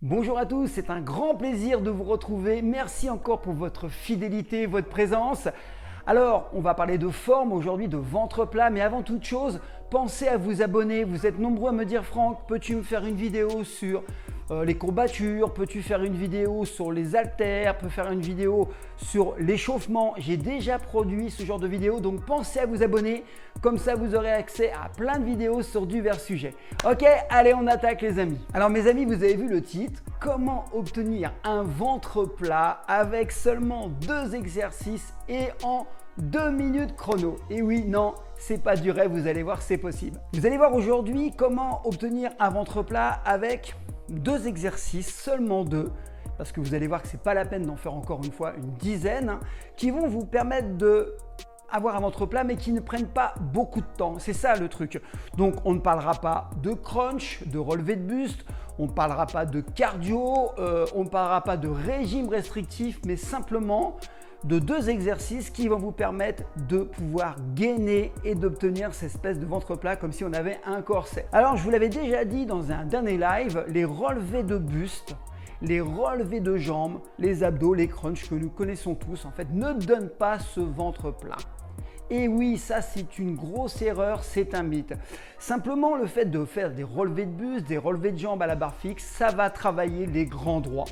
Bonjour à tous, c'est un grand plaisir de vous retrouver. Merci encore pour votre fidélité, votre présence. Alors, on va parler de forme aujourd'hui, de ventre plat, mais avant toute chose, pensez à vous abonner. Vous êtes nombreux à me dire: Franck, peux-tu me faire une vidéo sur les courbatures? Peux-tu faire une vidéo sur les haltères? Peux faire une vidéo sur l'échauffement? J'ai déjà produit ce genre de vidéo, donc pensez à vous abonner. Comme ça, vous aurez accès à plein de vidéos sur divers sujets. Ok, allez, on attaque les amis. Alors mes amis, vous avez vu le titre, comment obtenir un ventre plat avec seulement 2 exercices et en 2 minutes chrono. Et oui, non, c'est pas du rêve, vous allez voir, c'est possible. Vous allez voir aujourd'hui comment obtenir un ventre plat avec 2 exercices, seulement 2. Parce que vous allez voir que c'est pas la peine d'en faire encore une fois une dizaine, qui vont vous permettre de avoir un ventre plat mais qui ne prennent pas beaucoup de temps. C'est ça le truc. Donc on ne parlera pas de crunch, de relevé de buste, on ne parlera pas de cardio, on ne parlera pas de régime restrictif, mais simplement de 2 exercices qui vont vous permettre de pouvoir gainer et d'obtenir cette espèce de ventre plat comme si on avait un corset. Alors je vous l'avais déjà dit dans un dernier live, les relevés de buste, les relevés de jambes, les abdos, les crunchs que nous connaissons tous en fait ne donnent pas ce ventre plat. Et oui, ça c'est une grosse erreur, c'est un mythe. Simplement le fait de faire des relevés de buste, des relevés de jambes à la barre fixe, ça va travailler les grands droits.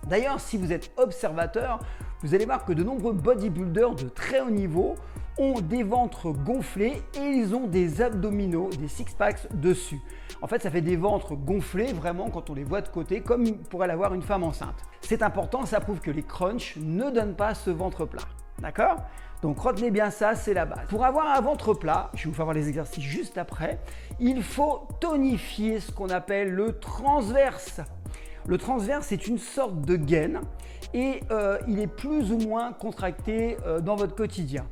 D'ailleurs, si vous êtes observateur, vous allez voir que de nombreux bodybuilders de très haut niveau ont des ventres gonflés et ils ont des abdominaux, des six-packs dessus. En fait, ça fait des ventres gonflés vraiment quand on les voit de côté, comme pourrait l'avoir une femme enceinte. C'est important, ça prouve que les crunchs ne donnent pas ce ventre plat. D'accord ? Donc retenez bien ça, c'est la base. Pour avoir un ventre plat, je vais vous faire voir les exercices juste après, il faut tonifier ce qu'on appelle le transverse. Le transverse est une sorte de gaine et il est plus ou moins contracté dans votre quotidien.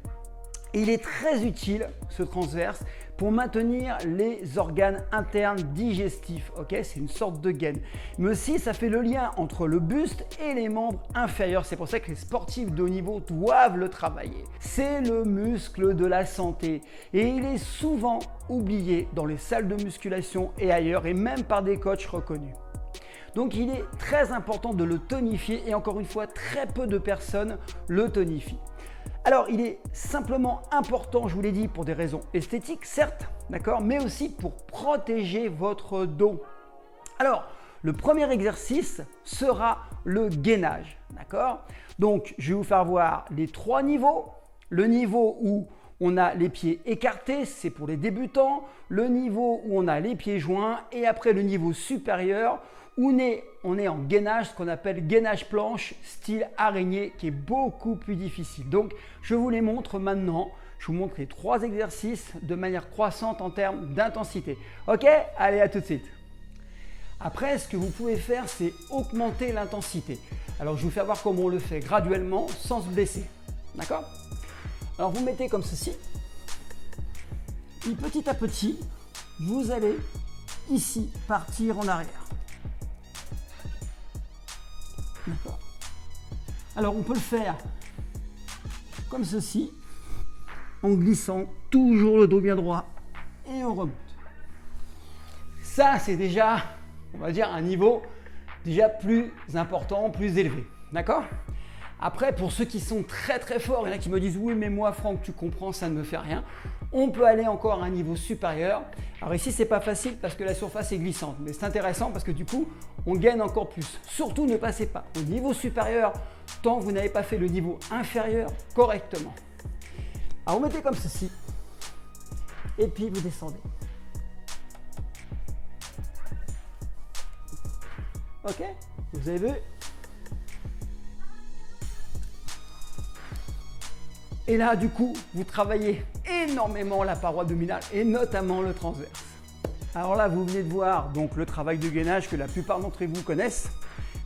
Et il est très utile, ce transverse, pour maintenir les organes internes digestifs. Okay, c'est une sorte de gaine. Mais aussi, ça fait le lien entre le buste et les membres inférieurs. C'est pour ça que les sportifs de haut niveau doivent le travailler. C'est le muscle de la santé. Et il est souvent oublié dans les salles de musculation et ailleurs, et même par des coachs reconnus. Donc il est très important de le tonifier et encore une fois, très peu de personnes le tonifient. Alors il est simplement important, je vous l'ai dit, pour des raisons esthétiques, certes, d'accord, mais aussi pour protéger votre dos. Alors, le premier exercice sera le gainage, d'accord? Donc, je vais vous faire voir les 3 niveaux. Le niveau où on a les pieds écartés, c'est pour les débutants. Le niveau où on a les pieds joints et après le niveau supérieur où on est en gainage, ce qu'on appelle gainage planche, style araignée, qui est beaucoup plus difficile. Donc, je vous les montre maintenant. Je vous montre les 3 exercices de manière croissante en termes d'intensité. Ok? Allez, à tout de suite. Après, ce que vous pouvez faire, c'est augmenter l'intensité. Alors, je vais vous faire voir comment on le fait graduellement sans se blesser. D'accord? Alors, vous mettez comme ceci. Puis, petit à petit, vous allez ici partir en arrière. D'accord. Alors on peut le faire comme ceci, en glissant toujours le dos bien droit et on remonte. Ça c'est déjà, on va dire, un niveau déjà plus important, plus élevé. D'accord ? Après, pour ceux qui sont très très forts, il y en a qui me disent: oui mais moi Franck, tu comprends, ça ne me fait rien. On peut aller encore à un niveau supérieur. Alors ici c'est pas facile parce que la surface est glissante, mais c'est intéressant parce que du coup on gagne encore plus. Surtout ne passez pas au niveau supérieur tant que vous n'avez pas fait le niveau inférieur correctement. Alors vous mettez comme ceci et puis vous descendez. Ok, vous avez vu? Et là, du coup, vous travaillez énormément la paroi abdominale et notamment le transverse. Alors là, vous venez de voir donc le travail de gainage que la plupart d'entre vous connaissent.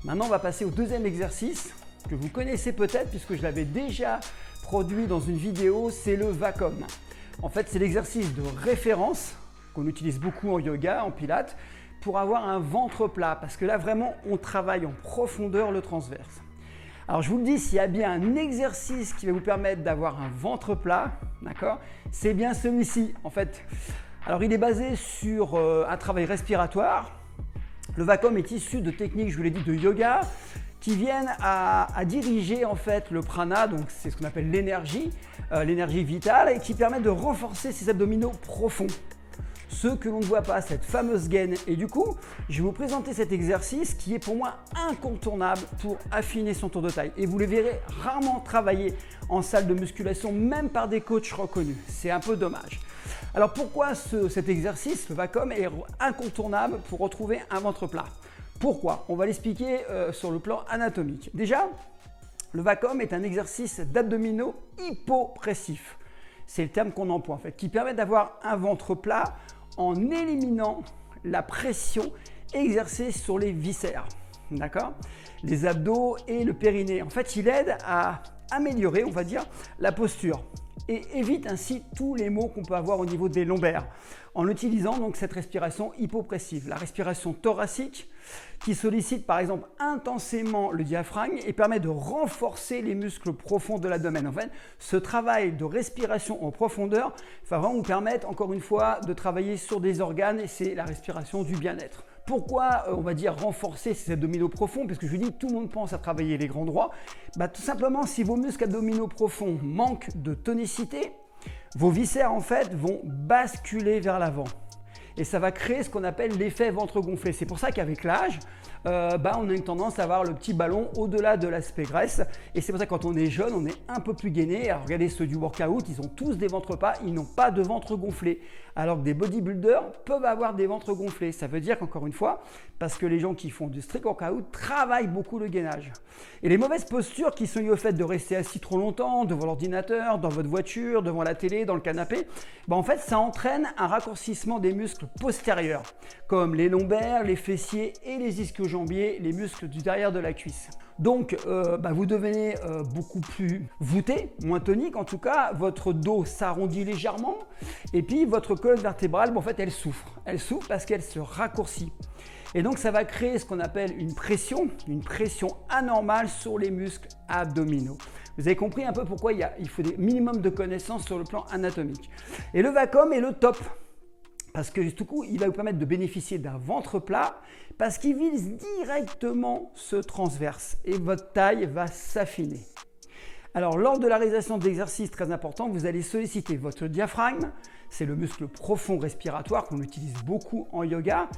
Maintenant, on va passer au deuxième exercice que vous connaissez peut-être puisque je l'avais déjà produit dans une vidéo, c'est le VACOM. En fait, c'est l'exercice de référence qu'on utilise beaucoup en yoga, en pilates, pour avoir un ventre plat parce que là, vraiment, on travaille en profondeur le transverse. Alors je vous le dis, s'il y a bien un exercice qui va vous permettre d'avoir un ventre plat, d'accord, c'est bien celui-ci. En fait, alors il est basé sur un travail respiratoire Le Vacom est issu de techniques, je vous l'ai dit, de yoga qui viennent à diriger en fait le prana, donc c'est ce qu'on appelle l'énergie vitale, et qui permet de renforcer ces abdominaux profonds, ceux que l'on ne voit pas, cette fameuse gaine. Et du coup, je vais vous présenter cet exercice qui est pour moi incontournable pour affiner son tour de taille. Et vous le verrez rarement travailler en salle de musculation, même par des coachs reconnus. C'est un peu dommage. Alors pourquoi cet exercice, le Vacom, est incontournable pour retrouver un ventre plat? Pourquoi? On va l'expliquer sur le plan anatomique. Déjà, le Vacom est un exercice d'abdominaux hypopressifs. C'est le terme qu'on emploie en fait, qui permet d'avoir un ventre plat en éliminant la pression exercée sur les viscères, d'accord? Les abdos et le périnée. En fait, il aide à améliorer, on va dire, la posture et évite ainsi tous les maux qu'on peut avoir au niveau des lombaires en utilisant donc cette respiration hypopressive, la respiration thoracique qui sollicite par exemple intensément le diaphragme et permet de renforcer les muscles profonds de l'abdomen. En fait, ce travail de respiration en profondeur va vraiment vous permettre encore une fois de travailler sur des organes et c'est la respiration du bien-être. Pourquoi, on va dire, renforcer ces abdominaux profonds? Parce que je vous dis, tout le monde pense à travailler les grands droits. Tout simplement, si vos muscles abdominaux profonds manquent de tonicité, vos viscères en fait vont basculer vers l'avant. Et ça va créer ce qu'on appelle l'effet ventre gonflé. C'est pour ça qu'avec l'âge, on a une tendance à avoir le petit ballon au-delà de l'aspect graisse. Et c'est pour ça que quand on est jeune, on est un peu plus gainé. Alors regardez ceux du workout, ils ont tous des ventres plats, ils n'ont pas de ventre gonflé. Alors que des bodybuilders peuvent avoir des ventres gonflés. Ça veut dire qu'encore une fois, parce que les gens qui font du strict workout travaillent beaucoup le gainage. Et les mauvaises postures qui sont liées au fait de rester assis trop longtemps devant l'ordinateur, dans votre voiture, devant la télé, dans le canapé, en fait ça entraîne un raccourcissement des muscles postérieurs, comme les lombaires, les fessiers et les ischio-jambiers, les muscles du derrière de la cuisse. Donc vous devenez beaucoup plus voûté, moins tonique en tout cas, votre dos s'arrondit légèrement et puis votre colonne vertébrale, en fait elle souffre parce qu'elle se raccourcit. Et donc ça va créer ce qu'on appelle une pression anormale sur les muscles abdominaux. Vous avez compris un peu pourquoi il faut des minimums de connaissances sur le plan anatomique. Et le Vacom est le top. Parce que tout coup, il va vous permettre de bénéficier d'un ventre plat parce qu'il vise directement ce transverse et votre taille va s'affiner. Alors, lors de la réalisation d'exercices très importants, vous allez solliciter votre diaphragme. C'est le muscle profond respiratoire qu'on utilise beaucoup en yoga.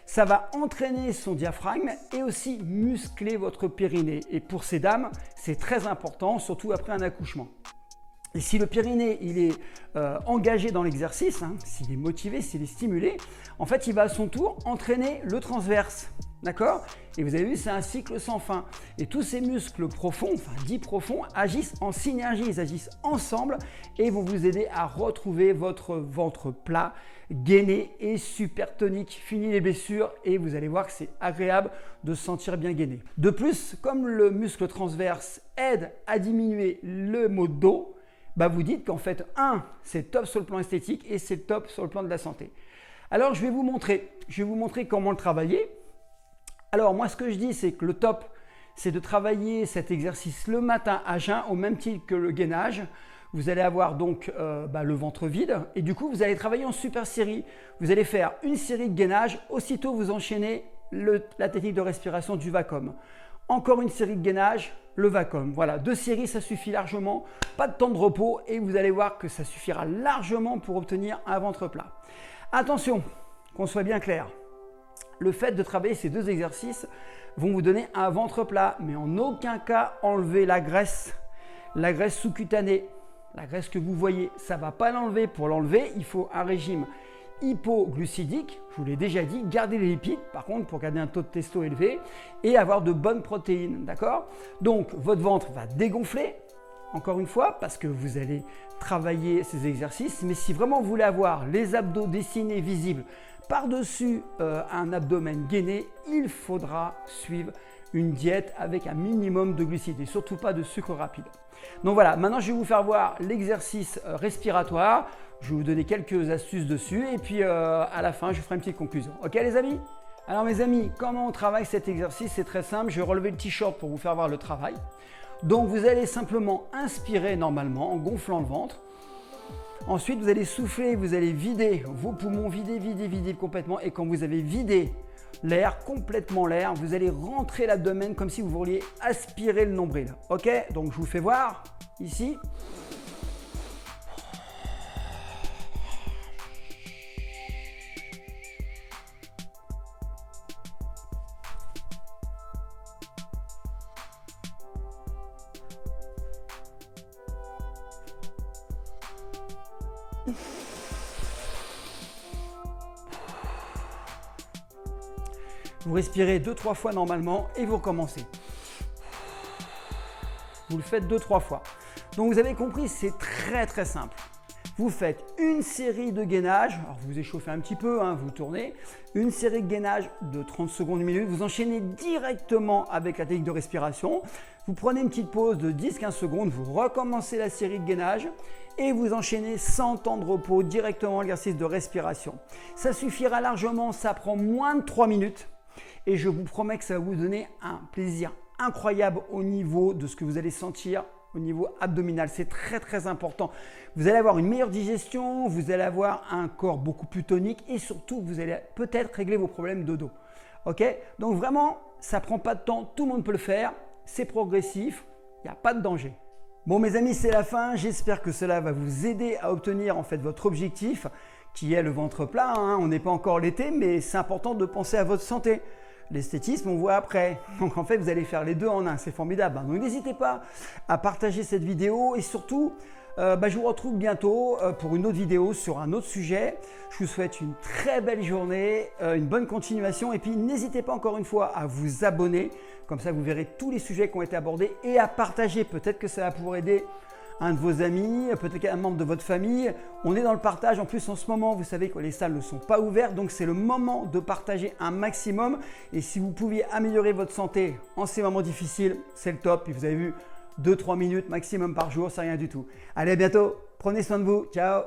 Ça va entraîner son diaphragme et aussi muscler votre périnée. Et pour ces dames, c'est très important, surtout après un accouchement. Et si le périnée il est engagé dans l'exercice, s'il est motivé, s'il est stimulé, en fait il va à son tour entraîner le transverse, d'accord? Et vous avez vu, c'est un cycle sans fin. Et tous ces muscles profonds, dits profonds, agissent en synergie, ils agissent ensemble et vont vous aider à retrouver votre ventre plat, gainé et super tonique. Fini les blessures et vous allez voir que c'est agréable de se sentir bien gainé. De plus, comme le muscle transverse aide à diminuer le maux de dos, vous dites qu'en fait, c'est top sur le plan esthétique et c'est top sur le plan de la santé. Alors, je vais vous montrer comment le travailler. Alors, moi, ce que je dis, c'est que le top, c'est de travailler cet exercice le matin à jeun, au même titre que le gainage. Vous allez avoir donc le ventre vide et du coup, vous allez travailler en super série. Vous allez faire une série de gainage, aussitôt vous enchaînez la technique de respiration du Vacom. Encore une série de gainage, le Vacom. Voilà, 2 séries, ça suffit largement. Pas de temps de repos et vous allez voir que ça suffira largement pour obtenir un ventre plat. Attention, qu'on soit bien clair. Le fait de travailler ces 2 exercices vont vous donner un ventre plat, mais en aucun cas enlever la graisse sous-cutanée, la graisse que vous voyez. Ça ne va pas l'enlever. Pour l'enlever, il faut un régime hypoglucidique, je vous l'ai déjà dit, garder les lipides par contre pour garder un taux de testo élevé et avoir de bonnes protéines, d'accord? Donc votre ventre va dégonfler, encore une fois, parce que vous allez travailler ces exercices, mais si vraiment vous voulez avoir les abdos dessinés visibles par-dessus un abdomen gainé, il faudra suivre une diète avec un minimum de glucides et surtout pas de sucre rapide. Donc voilà, maintenant je vais vous faire voir l'exercice respiratoire. Je vais vous donner quelques astuces dessus et puis à la fin, je ferai une petite conclusion. Ok les amis? Alors mes amis, comment on travaille cet exercice? C'est très simple, je vais relever le t-shirt pour vous faire voir le travail. Donc vous allez simplement inspirer normalement en gonflant le ventre. Ensuite, vous allez souffler, vous allez vider vos poumons, vider complètement. Et quand vous avez vidé l'air, complètement l'air. Vous allez rentrer l'abdomen comme si vous vouliez aspirer le nombril. Ok, donc je vous fais voir ici. Vous respirez 2-3 fois normalement et vous recommencez. Vous le faites 2-3 fois. Donc vous avez compris, c'est très simple. Vous faites une série de gainages, alors vous échauffez un petit peu, hein, vous tournez, une série de gainages de 30 secondes, 1 minute, vous enchaînez directement avec la technique de respiration, vous prenez une petite pause de 10-15 secondes, vous recommencez la série de gainages et vous enchaînez sans temps de repos directement l'exercice de respiration. Ça suffira largement, ça prend moins de 3 minutes. Et je vous promets que ça va vous donner un plaisir incroyable au niveau de ce que vous allez sentir au niveau abdominal. C'est très important. Vous allez avoir une meilleure digestion, vous allez avoir un corps beaucoup plus tonique et surtout, vous allez peut-être régler vos problèmes de dos. Ok? Donc vraiment, ça ne prend pas de temps, tout le monde peut le faire, c'est progressif, il n'y a pas de danger. Bon mes amis, c'est la fin. J'espère que cela va vous aider à obtenir en fait votre objectif qui est le ventre plat. Hein. On n'est pas encore l'été, mais c'est important de penser à votre santé. L'esthétisme, on voit après. Donc en fait, vous allez faire les deux en un. C'est formidable. Donc n'hésitez pas à partager cette vidéo et surtout, je vous retrouve bientôt pour une autre vidéo sur un autre sujet. Je vous souhaite une très belle journée, une bonne continuation et puis n'hésitez pas encore une fois à vous abonner. Comme ça, vous verrez tous les sujets qui ont été abordés et à partager. Peut-être que ça va pouvoir aider un de vos amis, peut-être un membre de votre famille. On est dans le partage. En plus, en ce moment, vous savez que les salles ne sont pas ouvertes. Donc, c'est le moment de partager un maximum. Et si vous pouviez améliorer votre santé en ces moments difficiles, c'est le top. Et vous avez vu, 2-3 minutes maximum par jour, c'est rien du tout. Allez, à bientôt. Prenez soin de vous. Ciao.